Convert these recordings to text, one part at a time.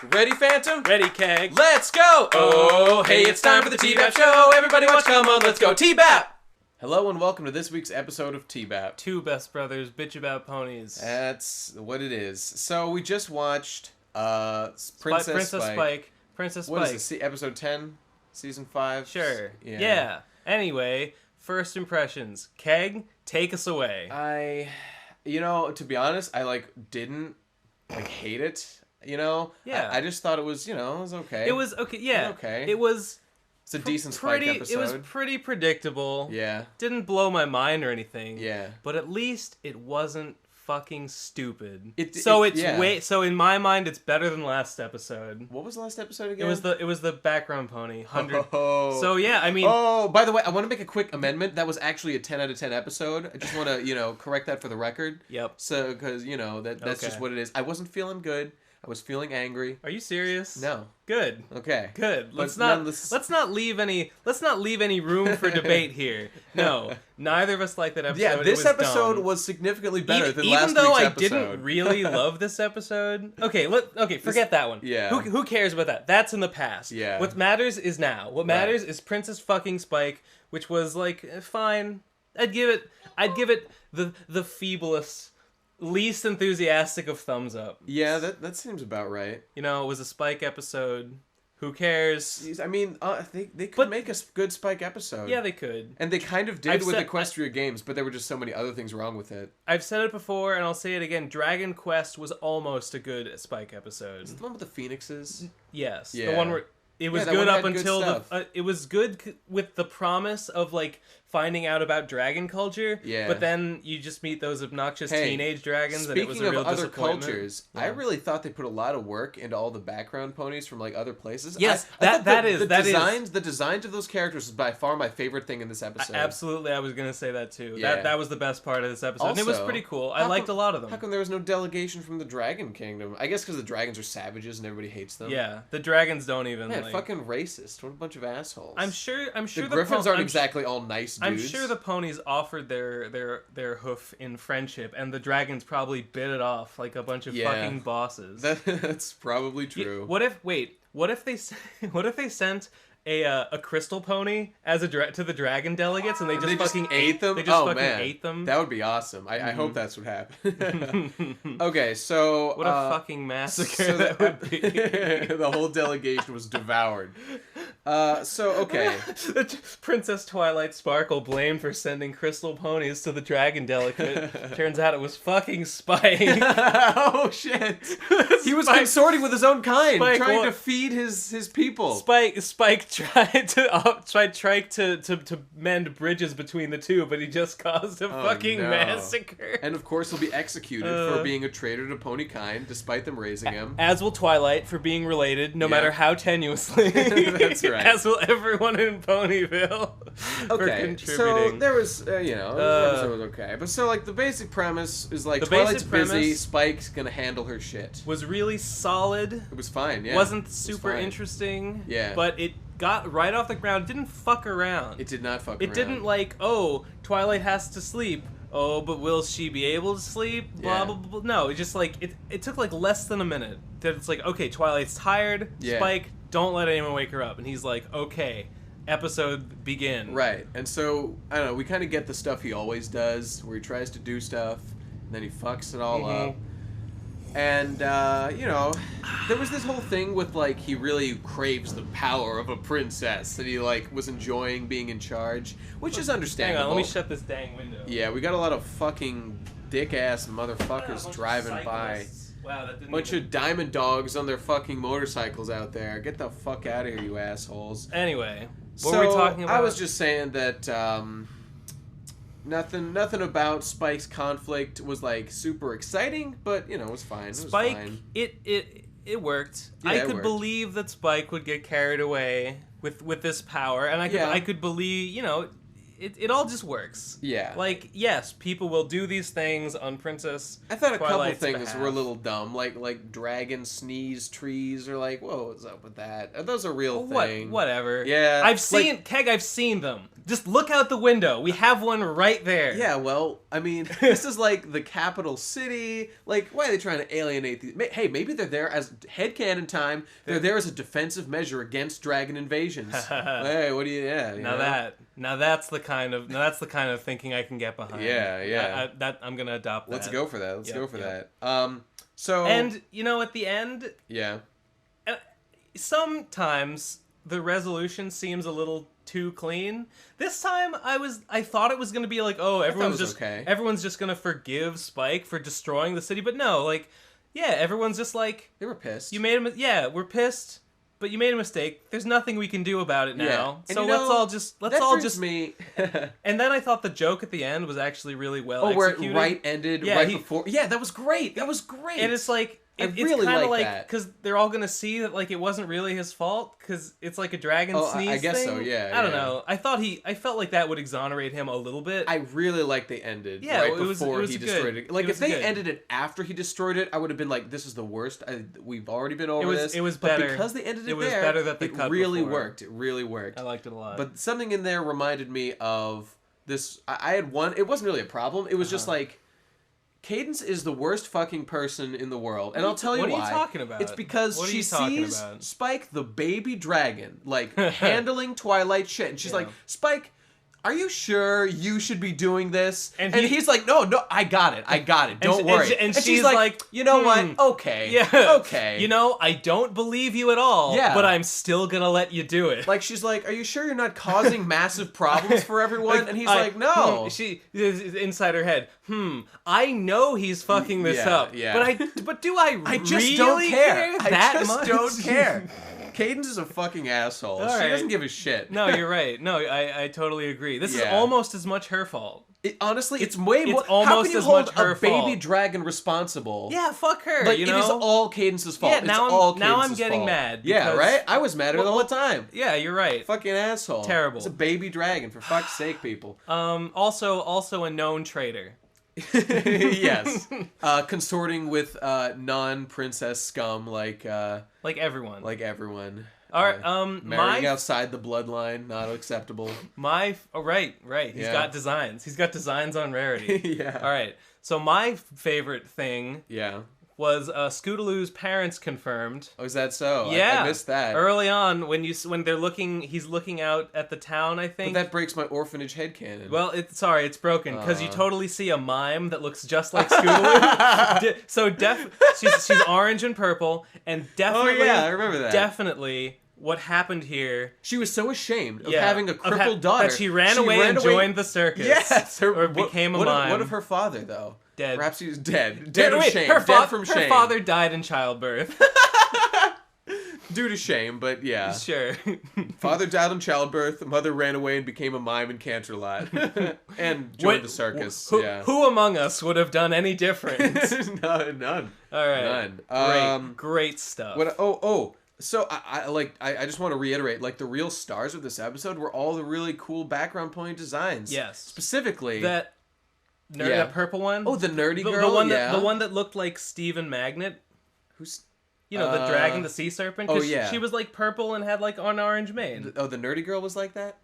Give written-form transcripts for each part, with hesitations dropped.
Ready, Phantom? Ready, Keg. Let's go! Oh, hey, it's time for the TBBAP show. Everybody watch, come on, let's go. TBBAP! Hello and welcome to this week's episode of TBBAP. Two best brothers bitch about ponies. That's what it is. So we just watched Princess Spike. Princess Spike. What is this, episode 10? Season 5? Sure. Yeah. Anyway, first impressions. Keg, take us away. To be honest, I didn't hate it. Yeah. I just thought it was, it was okay. It was okay. Yeah. Okay. It's a decent Spike episode. It was pretty predictable. Yeah. Didn't blow my mind or anything. Yeah. But at least it wasn't fucking stupid. Yeah. So in my mind, it's better than last episode. What was the last episode again? It was the background pony 100. Oh. So yeah, I mean. Oh, by the way, I want to make a quick amendment. That was actually a 10 out of 10 episode. I just want to correct that for the record. Yep. So because that's just what it is. I wasn't feeling good. I was feeling angry. Are you serious? No. Good. Okay. Good. Let's not leave any room for debate here. No. Neither of us like that episode. Yeah, this episode dumb. was significantly better than last week's episode. Even though I episode. didn't really love this episode. Okay, forget that one. Yeah. Who cares about that? That's in the past. Yeah. What matters is now. What matters is Princess fucking Spike, which was fine. I'd give it the feeblest, least enthusiastic of thumbs up. Yeah, that seems about right. It was a Spike episode. Who cares? I mean, they could make a good Spike episode. Yeah, they could. And they kind of did with Equestria Games, but there were just so many other things wrong with it. I've said it before, and I'll say it again. Dragon Quest was almost a good Spike episode. Is it the one with the phoenixes? Yes. Yeah. The one where it was good up until it was good with the promise of finding out about dragon culture. Yeah. But then you just meet those obnoxious teenage dragons, and it was a real other disappointment. Cultures, yeah. I really thought they put a lot of work into all the background ponies from other places. Yes, the designs of those characters is by far my favorite thing in this episode. Absolutely, I was gonna say that too. Yeah. That was the best part of this episode. Also, and it was pretty cool. I liked a lot of them. How come there was no delegation from the Dragon Kingdom? I guess because the dragons are savages and everybody hates them. Yeah, the dragons don't even. Man, fucking racist. What a bunch of assholes. I'm sure the Griffins aren't exactly all nice dudes. I'm sure the ponies offered their hoof in friendship, and the dragons probably bit it off like a bunch of fucking bosses. That's probably true. What if they sent a crystal pony as to the dragon delegates, and they just fucking ate them? They just ate them. That would be awesome. I hope that's what happened. Okay, so what a fucking massacre that would be. The whole delegation was devoured. Okay. Princess Twilight Sparkle blamed for sending crystal ponies to the dragon delegate. Turns out it was fucking Spike. Oh shit! He was consorting with his own kind, trying to feed his people. Spike tried to mend bridges between the two, but he just caused a fucking massacre. And of course, he'll be executed for being a traitor to pony kind, despite them raising him. As will Twilight for being related, no matter how tenuously. That's right. As will everyone in Ponyville. Okay, so there was, the episode was okay. But so, the basic premise is, Twilight's busy, Spike's gonna handle her shit. Was really solid. It was fine, yeah. Wasn't super interesting. Yeah. But it got right off the ground. It didn't fuck around. It did not fuck around. It didn't Twilight has to sleep. Oh, but will she be able to sleep? Blah, blah, blah. No, it just, it took, less than a minute. That it's okay, Twilight's tired. Yeah. Spike, don't let anyone wake her up. And he's like, okay, episode begin. Right. And so, I don't know, we kind of get the stuff he always does, where he tries to do stuff, and then he fucks it all up. And, there was this whole thing with, he really craves the power of a princess, and he, was enjoying being in charge, which is understandable. Hang on, let me shut this dang window. Yeah, we got a lot of fucking dick-ass motherfuckers driving by. Wow, that didn't Bunch of diamond dogs on their fucking motorcycles out there. Get the fuck out of here, you assholes. Anyway, what were we talking about? I was just saying that, Nothing about Spike's conflict was super exciting, but it was fine. Spike, it was fine. It worked. Yeah, I could believe that Spike would get carried away with this power, and I could believe it all just works. Yeah. Like, yes, people will do these things on Princess I thought a couple Twilight's things behalf. were a little dumb, like dragon sneeze trees, or like, whoa, what's up with that? Are those a real thing? Whatever. Yeah, I've seen I've seen them. Just look out the window. We have one right there. Yeah, well, I mean, this is like the capital city. Like, why are they trying to alienate these? Hey, maybe they're there as headcanon time. They're there as a defensive measure against dragon invasions. Hey, what do you? Yeah. Now that's the kind of thinking I can get behind. Yeah. I'm gonna adopt that. Let's go for that. Let's go for yep. that. So. And at the end. Yeah. Sometimes the resolution seems a little too clean. This time I thought it was going to be like, oh, everyone's just going to forgive Spike for destroying the city, but no, like, yeah, everyone's just like, they were pissed. We're pissed, but you made a mistake. There's nothing we can do about it now. Yeah. So let's all just me. And then I thought the joke at the end was actually really well executed. Where it ended before. Yeah, that was great. That was great. And it's like, it's really kind of like like, because they're all gonna see that like it wasn't really his fault because it's like a dragon sneeze. I guess thing. so. Yeah. I don't know. I felt like that would exonerate him a little bit. I really like they ended before he destroyed it. Like if they ended it after he destroyed it, I would have been like, this is the worst. We've already been over this. It was better. But because they ended it was there, better that they cut really before. worked. It really worked. I liked it a lot. But something in there reminded me of this. I had one. It wasn't really a problem. It was just like, Cadence is the worst fucking person in the world, and I'll tell you why. What are you talking about? It's because she sees Spike, the baby dragon, like handling Twilight shit, and she's like, Spike, are you sure you should be doing this? And he's like, no, I got it. Don't worry. And she's like, you know what? Okay. Yeah. Okay. I don't believe you at all, but I'm still gonna let you do it. Like, she's like, are you sure you're not causing massive problems for everyone? And he's like, no. She is inside her head, I know he's fucking this up. Yeah. But do I just really don't care. that I just much? don't care. Cadence is a fucking asshole. All she right. doesn't give a shit. No, you're right. No, I totally agree. This is almost as much her fault. Honestly, it's way more. Almost how can you as hold much her a baby fault. dragon responsible? Yeah, fuck her. Like, it is all Cadence's fault. Yeah, now I'm getting mad. Yeah, right? I was mad at her the whole time. Yeah, you're right. Fucking asshole. Terrible. It's a baby dragon, for fuck's sake, people. Also a known traitor. Yes. Consorting with non-princess scum like everyone. Like everyone. All right, marrying outside the bloodline, not acceptable. Right. He's got designs. He's got designs on Rarity. Yeah. All right. So my favorite thing was Scootaloo's parents confirmed. Oh, is that so? Yeah. I missed that. Early on, when they're looking, he's looking out at the town, I think. But that breaks my orphanage headcanon. Well, it's broken, because you totally see a mime that looks just like Scootaloo. She's orange and purple, and definitely... Oh, yeah, I remember that. Definitely... What happened here? She was so ashamed of having a crippled daughter that she ran away and joined the circus. Yes, became a mime. What of her father, though? Dead. Perhaps he was dead. Dead of shame. Dead from shame. Her father died in childbirth. Due to shame, but yeah. Sure. Father died in childbirth. Mother ran away and became a mime in Canterlot. And joined the circus. Who among us would have done any different? None. All right. None. Great stuff. So I just want to reiterate, like, the real stars of this episode were all the really cool background point designs. Yes. Specifically that purple one. Oh, the nerdy girl. The one that looked like Steven Magnet. Who's the dragon, the sea serpent. Oh yeah. She was like purple and had like an orange mane. The nerdy girl was like that.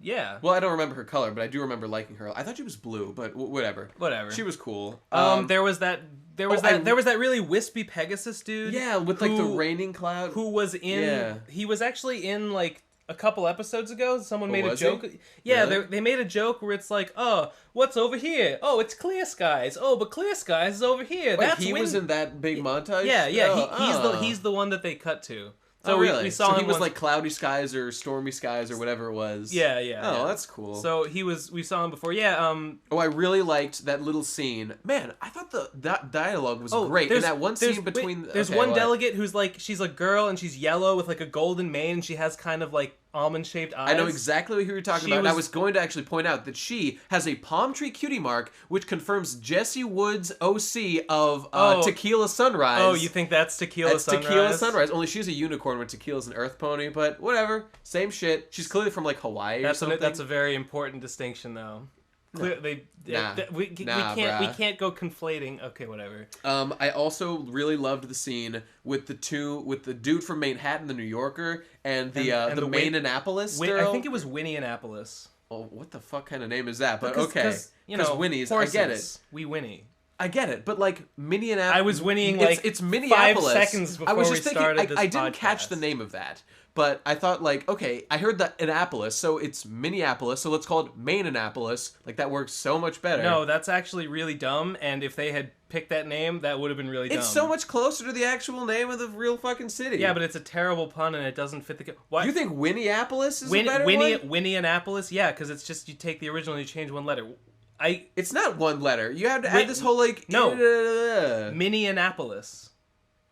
Yeah. Well, I don't remember her color, but I do remember liking her. I thought she was blue, but whatever. She was cool. There was that really wispy Pegasus dude. Yeah, with like the raining cloud. Who was in? Yeah. He was actually in like a couple episodes ago. Someone made a joke. Yeah, really? they made a joke where it's like, oh, what's over here? Oh, it's Clear Skies. Oh, but Clear Skies is over here. Wait, he was in that big montage. Yeah. He's the one that they cut to. So really? we saw him. He was like Cloudy Skies or Stormy Skies or whatever it was. Yeah. Oh, that's cool. So we saw him before. Yeah. I really liked that little scene. Man, I thought that dialogue was great. And that one scene between. There's one delegate who's like, she's a girl and she's yellow with like a golden mane and she has kind of like almond-shaped eyes. I know exactly what you were talking about. I was going to actually point out that she has a palm tree cutie mark, which confirms Jesse Wood's OC of Tequila Sunrise. Oh, you think that's Tequila Sunrise? Tequila Sunrise. Only she's a unicorn when Tequila's an earth pony, but whatever. Same shit. She's clearly from, like, Hawaii or something. That's a very important distinction, though. We can't go conflating. Okay, whatever. I also really loved the scene with the dude from Manhattan, the New Yorker, and the Maine-Annapolis girl. I think it was Winnie-Annapolis. Oh, what the fuck kind of name is that? But okay, because Winnie's, horses, I get it. We Winnie. I get it, but like Minneapolis. I was whinnying like it's Minneapolis. 5 seconds before we started this I didn't catch the name of that, but I thought like, okay, I heard the Annapolis, so it's Minneapolis, so let's call it Maine-Annapolis. Like that works so much better. No, that's actually really dumb. And if they had picked that name, that would have been really dumb. It's so much closer to the actual name of the real fucking city. Yeah, but it's a terrible pun and it doesn't fit the. What? You think Winneapolis is a better one? Winnie-Annapolis, yeah, because it's just you take the original and you change one letter. It's not one letter. You have to add this whole like Minneapolis.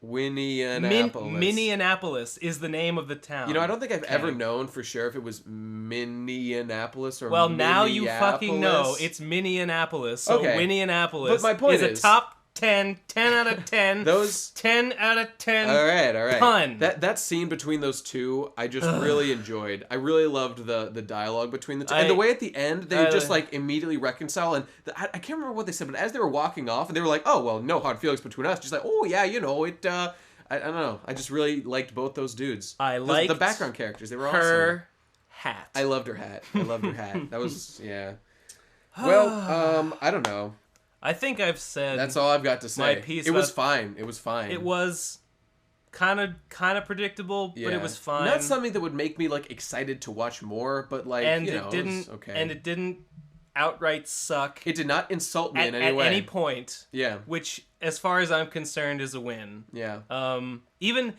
Minneapolis is the name of the town. You know, I don't think I've ever known for sure if it was Minneapolis or Well, now you fucking know. It's Minneapolis. So okay. Winneapolis but my point is a top 10 out of 10. Those 10 out of 10. All right. Pun. That scene between those two, I just really enjoyed. I really loved the dialogue between the two, and the way at the end they just like immediately reconcile. And I can't remember what they said, but as they were walking off, and they were like, "Oh well, no hard feelings between us." Just like, "Oh yeah, you know it." I don't know. I just really liked both those dudes. I liked the background characters. They were her awesome. hat. I loved her hat. That was yeah. Well, I don't know. I think I've said that's all I've got to say. My piece. It was fine. It was fine. It was kind of predictable, but it was fine. Not something that would make me like excited to watch more, but like it was okay. And it didn't outright suck. It did not insult me in any way. At any point. Yeah. Which, as far as I'm concerned, is a win. Yeah. Even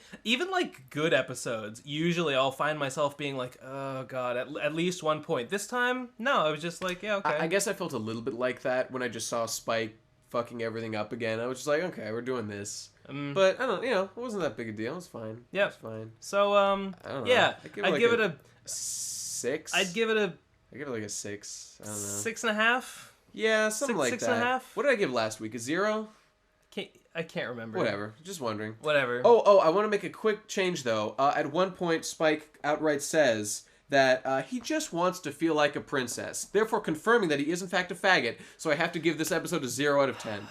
like good episodes, usually I'll find myself being like, oh god, at least one point. This time, no, I was just like, yeah, okay. I guess I felt a little bit like that when I just saw Spike fucking everything up again. I was just like, okay, we're doing this. But I don't know, it wasn't that big a deal. It was fine. Yeah. It was fine. So, I don't know. yeah, I'd give it a 6. I'd give it like a 6. I don't know. 6.5? Yeah, something like that. 6.5? What did I give last week? A 0? I can't remember. Whatever. Just wondering. Whatever. Oh, I want to make a quick change, though. At one point, Spike outright says that he just wants to feel like a princess, therefore confirming that he is, in fact, a faggot. So I have to give this episode a 0 out of 10.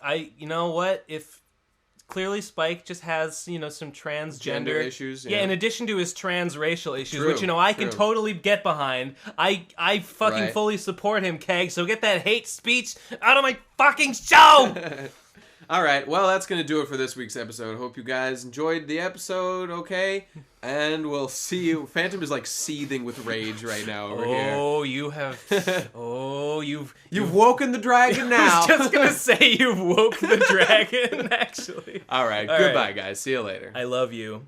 Yep. You know what? If clearly Spike just has, some transgender issues. Yeah, in addition to his transracial issues, which, I can totally get behind. I fucking fully support him, Keg, so get that hate speech out of my fucking show! All right, well, that's going to do it for this week's episode. Hope you guys enjoyed the episode, okay? And we'll see you. Phantom is, like, seething with rage right now over here. Oh, you have... You've woken the dragon now. I was just going to say you've woke the dragon, actually. All right, goodbye, guys. See you later. I love you.